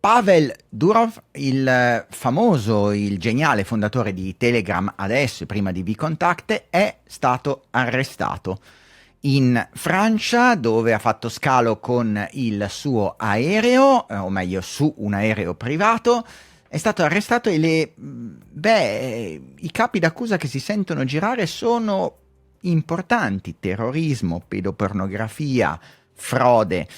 Pavel Durov, il famoso, il geniale fondatore di Telegram adesso e prima di VKontakte, è stato arrestato in Francia, dove ha fatto scalo con il suo aereo, o meglio su un aereo privato. È stato arrestato e i capi d'accusa che si sentono girare sono importanti: terrorismo, pedopornografia, frode.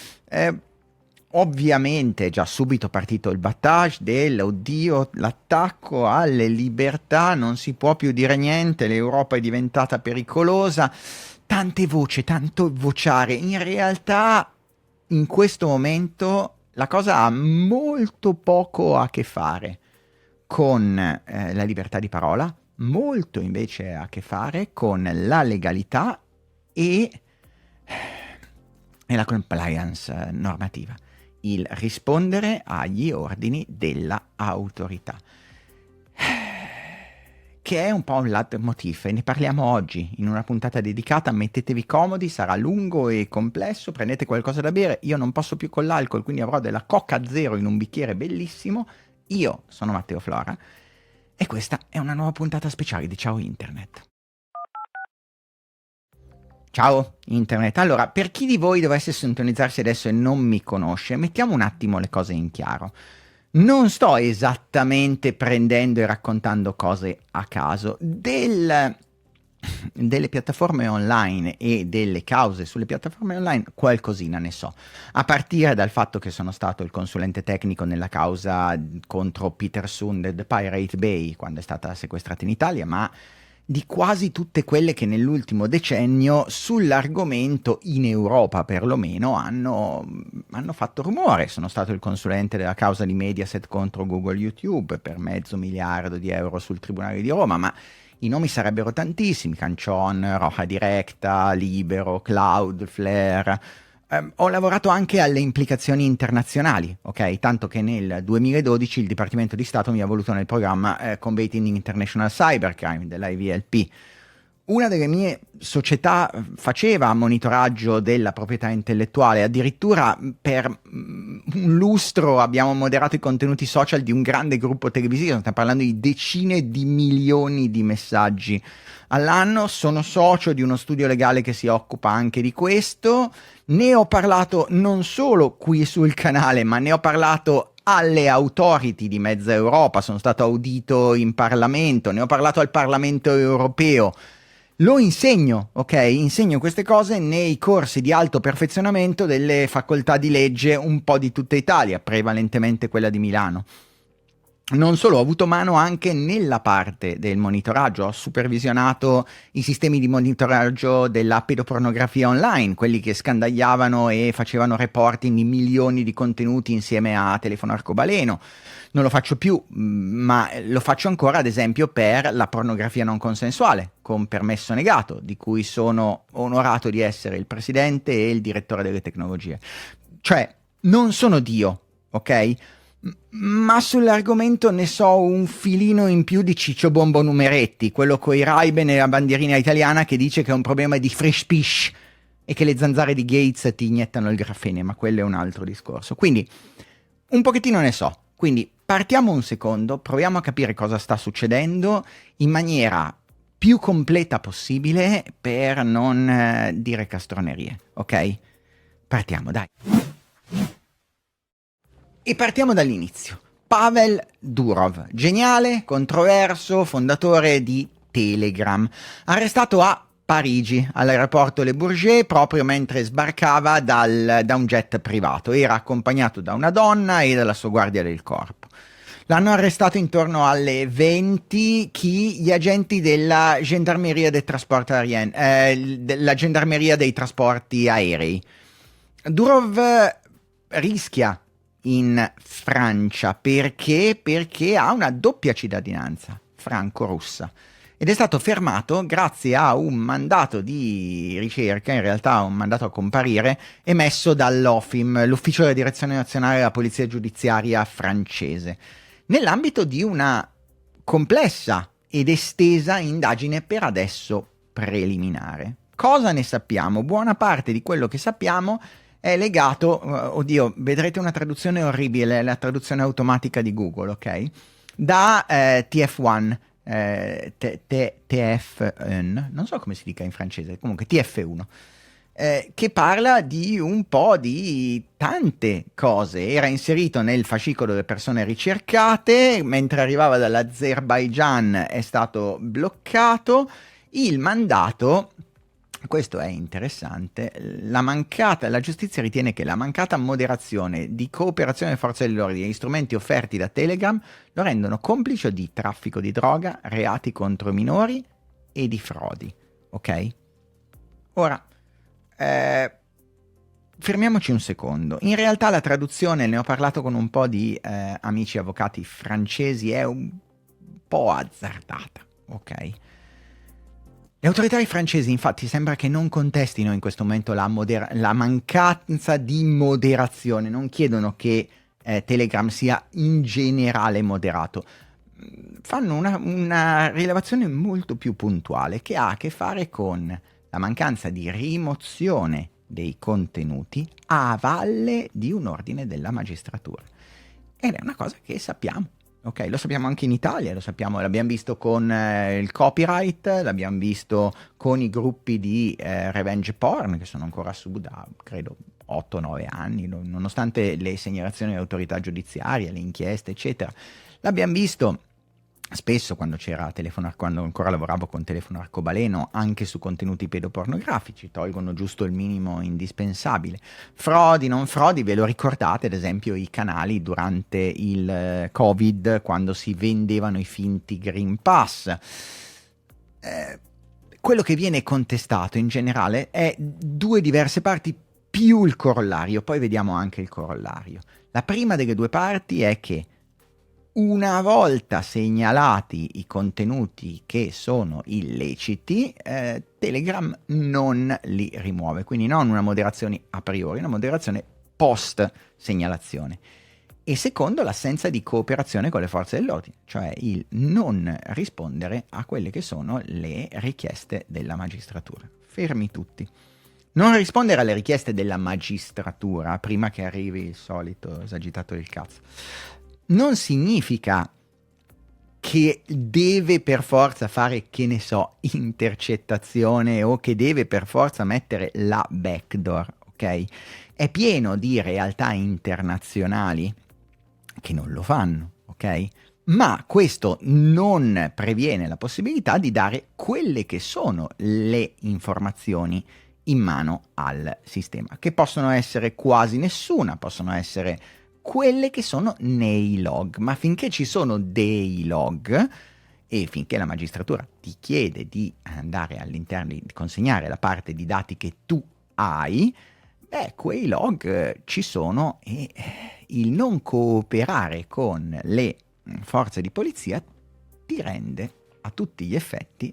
Ovviamente è già subito partito il battage oddio, l'attacco alle libertà, non si può più dire niente, l'Europa è diventata pericolosa, tante voci, tanto vociare. In realtà in questo momento la cosa ha molto poco a che fare con la libertà di parola, molto invece a che fare con la legalità e la compliance normativa, il rispondere agli ordini della autorità, che è un po' un leitmotiv, e ne parliamo oggi in una puntata dedicata. Mettetevi comodi, sarà lungo e complesso, prendete qualcosa da bere. Io non posso più con l'alcol, quindi avrò della Coca Zero in un bicchiere bellissimo. Io sono Matteo Flora e questa è una nuova puntata speciale di Ciao Internet. Ciao Internet. Allora, per chi di voi dovesse sintonizzarsi adesso e non mi conosce, mettiamo un attimo le cose in chiaro. Non sto esattamente prendendo e raccontando cose a caso. Delle piattaforme online e delle cause sulle piattaforme online qualcosina ne so, a partire dal fatto che sono stato il consulente tecnico nella causa contro Peter Sunde The Pirate Bay quando è stata sequestrata in Italia, ma di quasi tutte quelle che nell'ultimo decennio sull'argomento, in Europa perlomeno, hanno fatto rumore. Sono stato il consulente della causa di Mediaset contro Google YouTube per $500 miliardi sul Tribunale di Roma, ma i nomi sarebbero tantissimi: Cancion, Roja Directa, Libero, Cloudflare. Ho lavorato anche alle implicazioni internazionali, ok? Tanto che nel 2012 il Dipartimento di Stato mi ha voluto nel programma Combating International Cybercrime dell'IVLP. Una delle mie società faceva monitoraggio della proprietà intellettuale, addirittura per un lustro abbiamo moderato i contenuti social di un grande gruppo televisivo, stiamo parlando di decine di milioni di messaggi all'anno. Sono socio di uno studio legale che si occupa anche di questo, ne ho parlato non solo qui sul canale, ma ne ho parlato alle authority di mezza Europa, sono stato audito in Parlamento, ne ho parlato al Parlamento europeo. Lo insegno, ok? Insegno queste cose nei corsi di alto perfezionamento delle facoltà di legge un po' di tutta Italia, prevalentemente quella di Milano. Non solo, ho avuto mano anche nella parte del monitoraggio, ho supervisionato i sistemi di monitoraggio della pedopornografia online, quelli che scandagliavano e facevano reporting di milioni di contenuti insieme a telefono arcobaleno. Non lo faccio più, ma lo faccio ancora, ad esempio, per la pornografia non consensuale, con permesso negato, di cui sono onorato di essere il presidente e il direttore delle tecnologie. Cioè, non sono Dio, ok? Ma sull'argomento ne so un filino in più di Ciccio Bombo Numeretti, quello coi Ray-Ban e la bandierina italiana che dice che è un problema di free speech e che le zanzare di Gates ti iniettano il grafene, ma quello è un altro discorso. Quindi un pochettino ne so. Quindi partiamo un secondo, proviamo a capire cosa sta succedendo in maniera più completa possibile per non dire castronerie, ok? Partiamo, dai. E partiamo dall'inizio. Pavel Durov, geniale, controverso, fondatore di Telegram, arrestato a Parigi, all'aeroporto Le Bourget, proprio mentre sbarcava da un jet privato. Era accompagnato da una donna e dalla sua guardia del corpo. L'hanno arrestato intorno alle 20 gli agenti della Gendarmeria des Transports Aériens, della Gendarmeria dei Trasporti Aerei. Durov rischia in Francia perché ha una doppia cittadinanza franco-russa ed è stato fermato grazie a un mandato di ricerca, in realtà un mandato a comparire, emesso dall'OFIM, l'Ufficio della Direzione Nazionale della Polizia Giudiziaria francese, nell'ambito di una complessa ed estesa indagine, per adesso preliminare. Cosa ne sappiamo? Buona parte di quello che sappiamo è legato, oddio, vedrete una traduzione orribile, la traduzione automatica di Google, ok? Da TF1, TF1, non so come si dica in francese, comunque TF1, che parla di un po' di tante cose. Era inserito nel fascicolo delle persone ricercate, mentre arrivava dall'Azerbaigian è stato bloccato. Il mandato, questo è interessante, la giustizia ritiene che la mancata moderazione di cooperazione delle forze dell'ordine e gli strumenti offerti da Telegram lo rendono complice di traffico di droga, reati contro minori e di frodi. Ok? Ora, fermiamoci un secondo. In realtà la traduzione, ne ho parlato con un po' di amici avvocati francesi, è un po' azzardata. Ok? Le autorità francesi infatti sembra che non contestino in questo momento la mancanza di moderazione, non chiedono che Telegram sia in generale moderato, fanno una rilevazione molto più puntuale che ha a che fare con la mancanza di rimozione dei contenuti a valle di un ordine della magistratura. Ed è una cosa che sappiamo. Ok, lo sappiamo anche in Italia, lo sappiamo, l'abbiamo visto con il copyright, l'abbiamo visto con i gruppi di revenge porn che sono ancora su da, credo, 8-9 anni, nonostante le segnalazioni dell'autorità giudiziaria, le inchieste, eccetera. L'abbiamo visto spesso quando quando ancora lavoravo con Telefono Arcobaleno, anche su contenuti pedopornografici, tolgono giusto il minimo indispensabile. Frodi, non frodi, ve lo ricordate ad esempio i canali durante il Covid, quando si vendevano i finti Green Pass? Quello che viene contestato in generale è due diverse parti più il corollario, poi vediamo anche il corollario. La prima delle due parti è che una volta segnalati i contenuti che sono illeciti, Telegram non li rimuove, quindi non una moderazione a priori, una moderazione post segnalazione. E secondo, l'assenza di cooperazione con le forze dell'ordine, cioè il non rispondere a quelle che sono le richieste della magistratura. Fermi tutti. Non rispondere alle richieste della magistratura prima che arrivi il solito esagitato del cazzo non significa che deve per forza fare, che ne so, intercettazione o che deve per forza mettere la backdoor, ok? È pieno di realtà internazionali che non lo fanno, ok? Ma questo non previene la possibilità di dare quelle che sono le informazioni in mano al sistema, che possono essere quasi nessuna, possono essere quelle che sono nei log, ma finché ci sono dei log e finché la magistratura ti chiede di andare all'interno, di consegnare la parte di dati che tu hai, quei log ci sono e il non cooperare con le forze di polizia ti rende a tutti gli effetti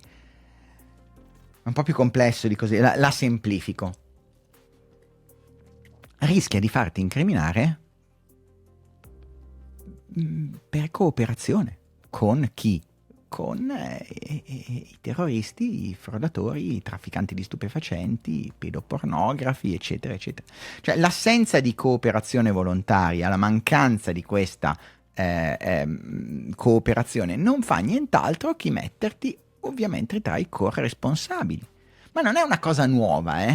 un po' più complesso di così, la semplifico. Rischia di farti incriminare per cooperazione con chi? Con i terroristi, i frodatori, i trafficanti di stupefacenti, i pedopornografi, eccetera, eccetera. Cioè l'assenza di cooperazione volontaria, la mancanza di questa cooperazione non fa nient'altro che metterti ovviamente tra i corresponsabili. Ma non è una cosa nuova,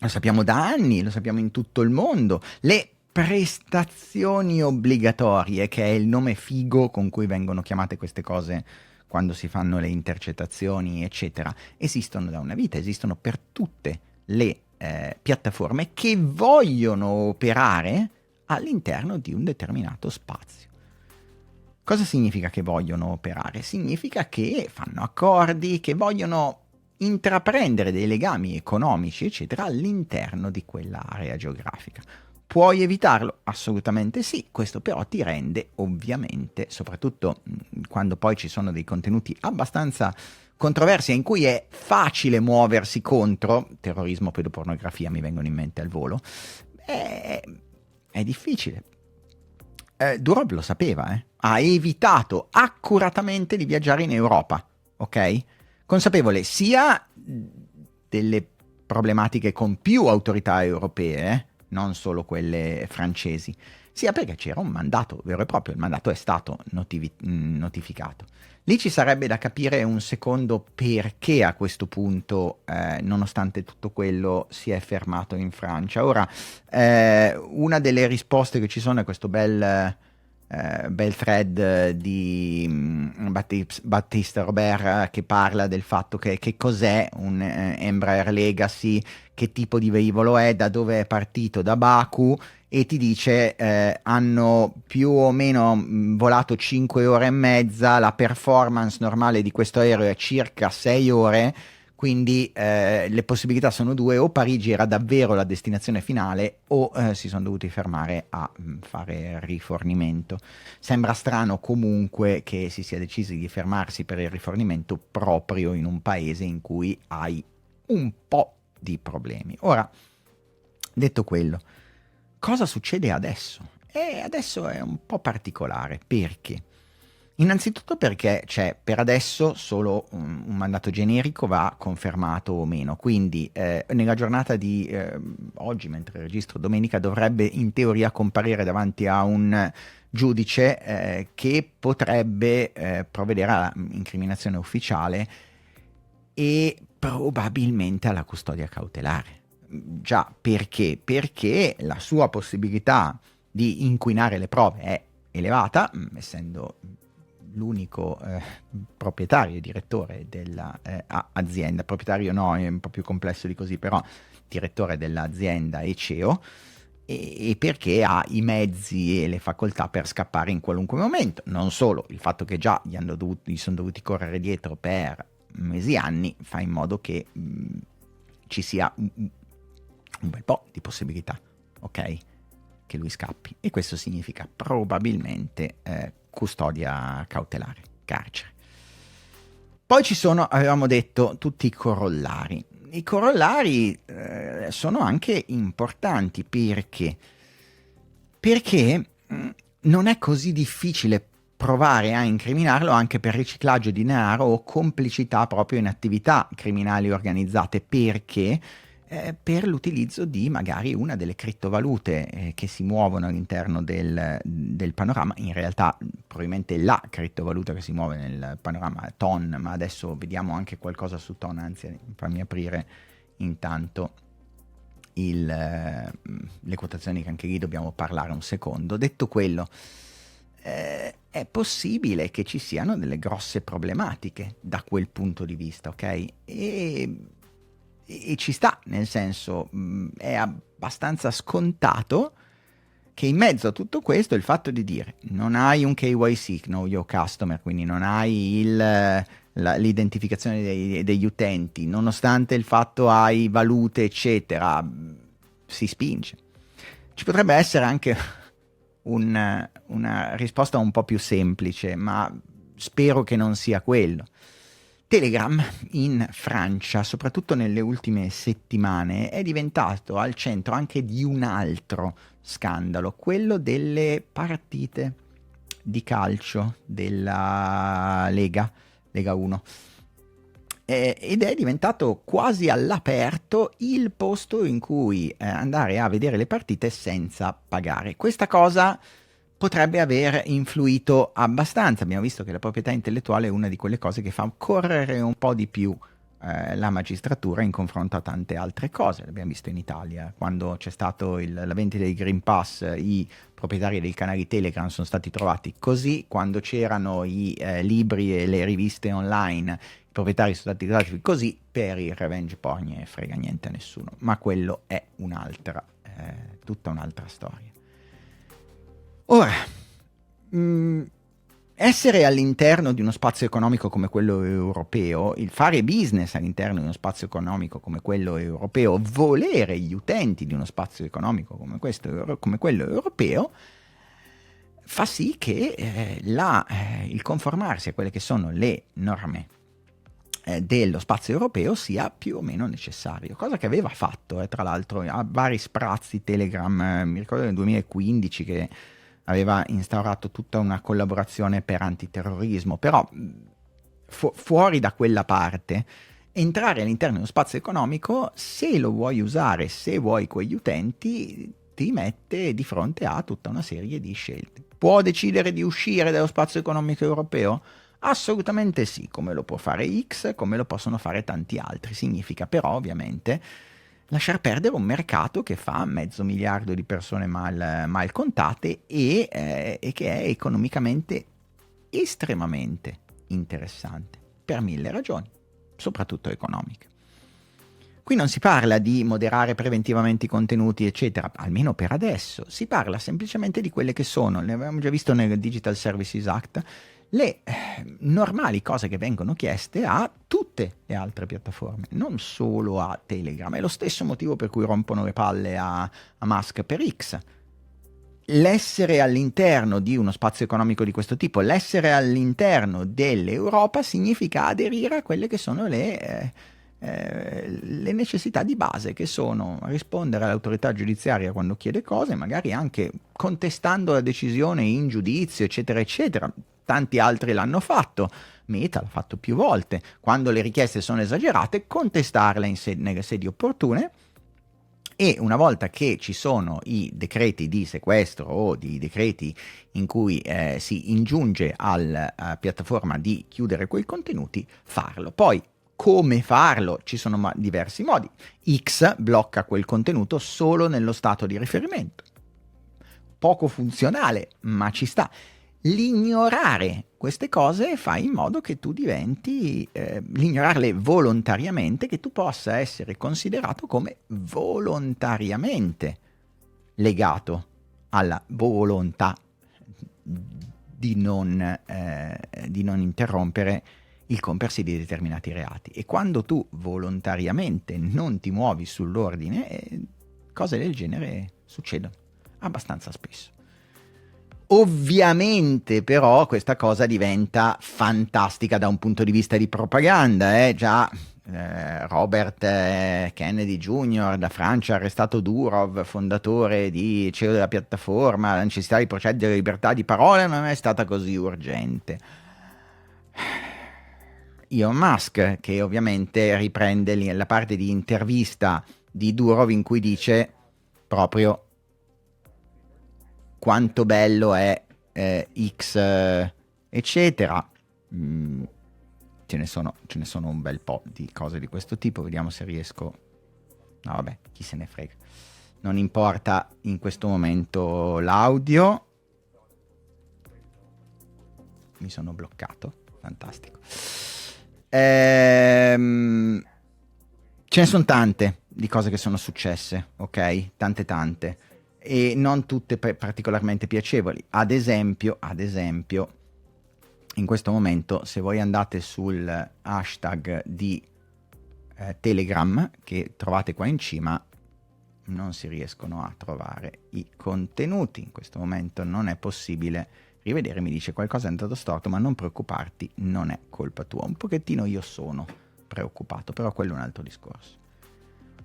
Lo sappiamo da anni, lo sappiamo in tutto il mondo. Le prestazioni obbligatorie, che è il nome figo con cui vengono chiamate queste cose quando si fanno le intercettazioni, eccetera, esistono da una vita, esistono per tutte le piattaforme che vogliono operare all'interno di un determinato spazio. Cosa significa che vogliono operare? Significa che fanno accordi, che vogliono intraprendere dei legami economici, eccetera, all'interno di quell'area geografica. Puoi evitarlo? Assolutamente sì, questo però ti rende ovviamente, soprattutto quando poi ci sono dei contenuti abbastanza controversi in cui è facile muoversi contro, terrorismo, pedopornografia mi vengono in mente al volo, è difficile. Durov lo sapeva, ha evitato accuratamente di viaggiare in Europa, ok? Consapevole sia delle problematiche con più autorità europee, non solo quelle francesi, sia perché c'era un mandato vero e proprio, il mandato è stato notificato. Lì ci sarebbe da capire un secondo perché a questo punto, nonostante tutto quello, si è fermato in Francia. Ora, una delle risposte che ci sono è questo bel thread di Baptiste Robert che parla del fatto che cos'è un Embraer Legacy, che tipo di velivolo è, da dove è partito, da Baku, e ti dice hanno più o meno volato 5 ore e mezza, la performance normale di questo aereo è circa 6 ore, quindi le possibilità sono due: o Parigi era davvero la destinazione finale o si sono dovuti fermare a fare rifornimento. Sembra strano comunque che si sia decisi di fermarsi per il rifornimento proprio in un paese in cui hai un po' di problemi. Ora, detto quello, cosa succede adesso? Adesso è un po' particolare. Perché? Innanzitutto perché c'è per adesso solo un mandato generico, va confermato o meno, quindi nella giornata di oggi, mentre registro domenica, dovrebbe in teoria comparire davanti a un giudice che potrebbe provvedere alla incriminazione ufficiale e probabilmente alla custodia cautelare. Già, perché? Perché la sua possibilità di inquinare le prove è elevata, essendo l'unico proprietario e direttore dell'azienda, proprietario no, è un po' più complesso di così, però direttore dell'azienda e CEO, e perché ha i mezzi e le facoltà per scappare in qualunque momento. Non solo, il fatto che già gli sono dovuti correre dietro per mesi e anni fa in modo che ci sia un bel po' di possibilità, ok? Che lui scappi, e questo significa probabilmente custodia cautelare, carcere. Poi ci sono, avevamo detto, tutti i corollari. I corollari sono anche importanti perché non è così difficile provare a incriminarlo anche per riciclaggio di denaro o complicità proprio in attività criminali organizzate, perché per l'utilizzo di magari una delle criptovalute che si muovono all'interno del panorama. In realtà probabilmente la criptovaluta che si muove nel panorama è TON, ma adesso vediamo anche qualcosa su TON, anzi fammi aprire intanto le quotazioni, che anche lì dobbiamo parlare un secondo. Detto quello, è possibile che ci siano delle grosse problematiche da quel punto di vista, ok? E ci sta, nel senso, è abbastanza scontato che in mezzo a tutto questo il fatto di dire non hai un KYC, Know Your Customer, quindi non hai l'identificazione degli utenti, nonostante il fatto hai valute eccetera, si spinge. Ci potrebbe essere anche una risposta un po' più semplice, ma spero che non sia quello. Telegram in Francia, soprattutto nelle ultime settimane, è diventato al centro anche di un altro scandalo, quello delle partite di calcio della Lega 1. Ed è diventato quasi all'aperto il posto in cui andare a vedere le partite senza pagare. Questa cosa potrebbe aver influito abbastanza. Abbiamo visto che la proprietà intellettuale è una di quelle cose che fa correre un po' di più la magistratura in confronto a tante altre cose. L'abbiamo visto in Italia, quando c'è stato la vendita dei Green Pass, i proprietari dei canali Telegram sono stati trovati così, quando c'erano i libri e le riviste online, i proprietari sono stati trovati così. Per il revenge porn ne frega niente a nessuno, ma quello è tutta un'altra storia. Ora, essere all'interno di uno spazio economico come quello europeo, il fare business all'interno di uno spazio economico come quello europeo, volere gli utenti di uno spazio economico come quello europeo, fa sì che il conformarsi a quelle che sono le norme dello spazio europeo sia più o meno necessario, cosa che aveva fatto tra l'altro a vari sprazzi Telegram. Mi ricordo nel 2015 che aveva instaurato tutta una collaborazione per antiterrorismo, però fuori da quella parte entrare all'interno di uno spazio economico, se lo vuoi usare, se vuoi quegli utenti, ti mette di fronte a tutta una serie di scelte. Può decidere di uscire dallo spazio economico europeo? Assolutamente sì, come lo può fare X, come lo possono fare tanti altri. Significa però ovviamente lasciar perdere un mercato che fa 500 miliardi di persone mal contate e che è economicamente estremamente interessante per 1000 ragioni, soprattutto economiche. Qui non si parla di moderare preventivamente i contenuti, eccetera, almeno per adesso. Si parla semplicemente di quelle che sono, ne avevamo già visto nel Digital Services Act, le normali cose che vengono chieste a tutte le altre piattaforme, non solo a Telegram. È lo stesso motivo per cui rompono le palle a Musk per X. L'essere all'interno di uno spazio economico di questo tipo, l'essere all'interno dell'Europa significa aderire a quelle che sono le necessità di base, che sono rispondere all'autorità giudiziaria quando chiede cose, magari anche contestando la decisione in giudizio, eccetera, eccetera. Tanti altri l'hanno fatto, Meta l'ha fatto più volte. Quando le richieste sono esagerate, contestarle nelle sedi opportune. E una volta che ci sono i decreti di sequestro o di decreti in cui si ingiunge alla piattaforma di chiudere quei contenuti, farlo. Poi come farlo? Ci sono diversi modi. X blocca quel contenuto solo nello stato di riferimento. Poco funzionale, ma ci sta. L'ignorare queste cose fa in modo che tu diventi, l'ignorarle volontariamente, che tu possa essere considerato come volontariamente legato alla volontà di non interrompere il compiersi di determinati reati. E quando tu volontariamente non ti muovi sull'ordine, cose del genere succedono abbastanza spesso. Ovviamente però questa cosa diventa fantastica da un punto di vista di propaganda, già Robert Kennedy Jr. da Francia, arrestato Durov, fondatore di CEO della piattaforma, la necessità di procedere alla libertà di parola non è stata così urgente. Elon Musk, che ovviamente riprende la parte di intervista di Durov in cui dice proprio quanto bello è X, eccetera. Ce ne sono un bel po' di cose di questo tipo. Vediamo se riesco. No, vabbè, chi se ne frega. Non importa in questo momento l'audio. Mi sono bloccato. Fantastico. Ce ne sono tante di cose che sono successe, ok? Tante. E non tutte particolarmente piacevoli. Ad esempio, in questo momento, se voi andate sul hashtag di Telegram, che trovate qua in cima, non si riescono a trovare i contenuti. In questo momento non è possibile rivedere, mi dice qualcosa è andato storto, ma non preoccuparti, non è colpa tua. Un pochettino io sono preoccupato, però quello è un altro discorso.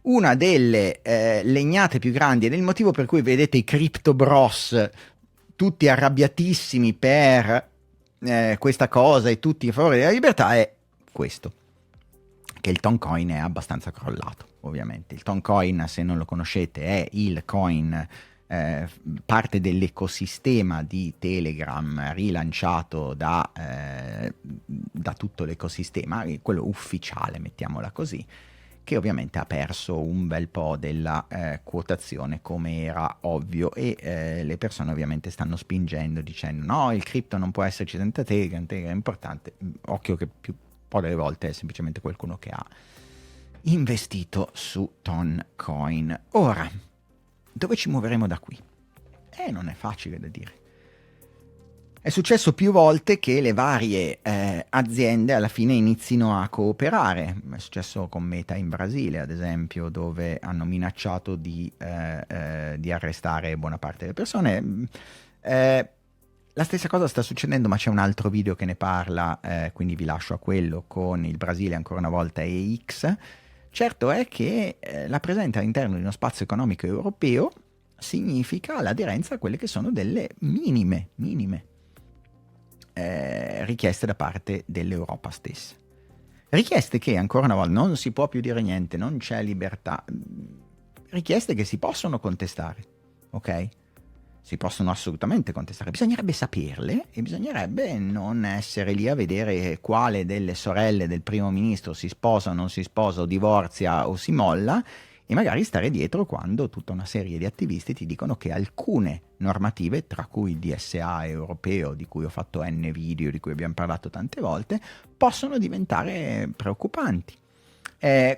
Una delle legnate più grandi ed è il motivo per cui vedete i Crypto Bros tutti arrabbiatissimi per questa cosa e tutti a favore della libertà è questo, che il Toncoin è abbastanza crollato. Ovviamente il Toncoin, se non lo conoscete, è il coin parte dell'ecosistema di Telegram rilanciato da tutto l'ecosistema, quello ufficiale, mettiamola così, che ovviamente ha perso un bel po' della quotazione, come era ovvio, e le persone ovviamente stanno spingendo dicendo no, il cripto non può esserci senza Telegram è importante. Occhio che più po' delle volte è semplicemente qualcuno che ha investito su Toncoin. Ora, dove ci muoveremo da qui? Non è facile da dire. È successo più volte che le varie aziende alla fine inizino a cooperare. È successo con Meta in Brasile, ad esempio, dove hanno minacciato di arrestare buona parte delle persone. La stessa cosa sta succedendo, ma c'è un altro video che ne parla, quindi vi lascio a quello, con il Brasile ancora una volta e X. Certo è che la presenza all'interno di uno spazio economico europeo significa l'aderenza a quelle che sono delle minime richieste da parte dell'Europa stessa. Richieste che, ancora una volta, non si può più dire niente, non c'è libertà. Richieste che si possono contestare, ok? Si possono assolutamente contestare. Bisognerebbe saperle e bisognerebbe non essere lì a vedere quale delle sorelle del primo ministro si sposa o non si sposa o divorzia o si molla, e magari stare dietro quando tutta una serie di attivisti ti dicono che alcune normative, tra cui il DSA europeo, di cui ho fatto N video, di cui abbiamo parlato tante volte, possono diventare preoccupanti.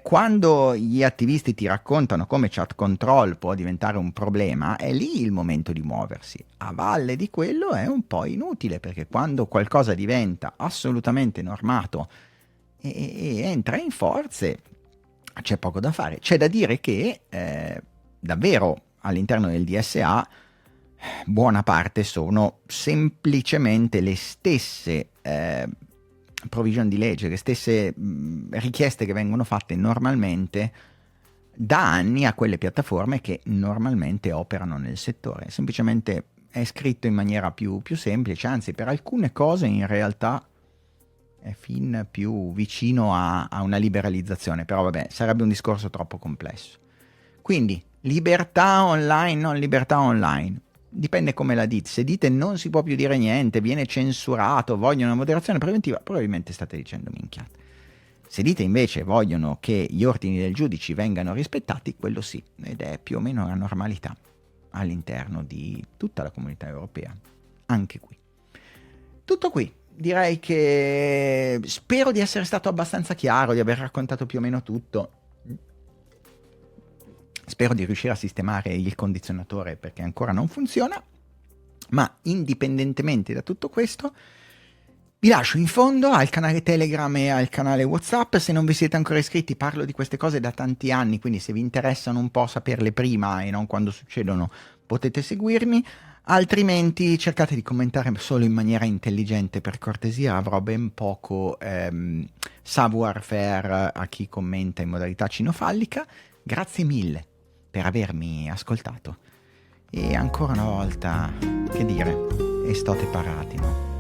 Quando gli attivisti ti raccontano come chat control può diventare un problema, è lì il momento di muoversi. A valle di quello è un po' inutile, perché quando qualcosa diventa assolutamente normato e entra in forze, c'è poco da fare. C'è da dire che davvero all'interno del DSA buona parte sono semplicemente le stesse provision di legge, le stesse richieste che vengono fatte normalmente da anni a quelle piattaforme che normalmente operano nel settore. Semplicemente è scritto in maniera più semplice, anzi per alcune cose in realtà è fin più vicino a una liberalizzazione, però vabbè, sarebbe un discorso troppo complesso. Quindi libertà online, non libertà online, dipende come la dite. Se dite non si può più dire niente, viene censurato, vogliono una moderazione preventiva, probabilmente state dicendo minchiate. Se dite invece vogliono che gli ordini del giudice vengano rispettati, quello sì, ed è più o meno la normalità all'interno di tutta la comunità europea, anche qui. Tutto qui. Direi che spero di essere stato abbastanza chiaro, di aver raccontato più o meno tutto. Spero di riuscire a sistemare il condizionatore perché ancora non funziona, ma indipendentemente da tutto questo vi lascio in fondo al canale Telegram e al canale WhatsApp. Se non vi siete ancora iscritti, parlo di queste cose da tanti anni, quindi se vi interessano un po' saperle prima e non quando succedono, potete seguirmi. Altrimenti cercate di commentare solo in maniera intelligente, per cortesia. Avrò ben poco savoir-faire a chi commenta in modalità cinofallica. Grazie mille per avermi ascoltato e ancora una volta, che dire, estote parati, no?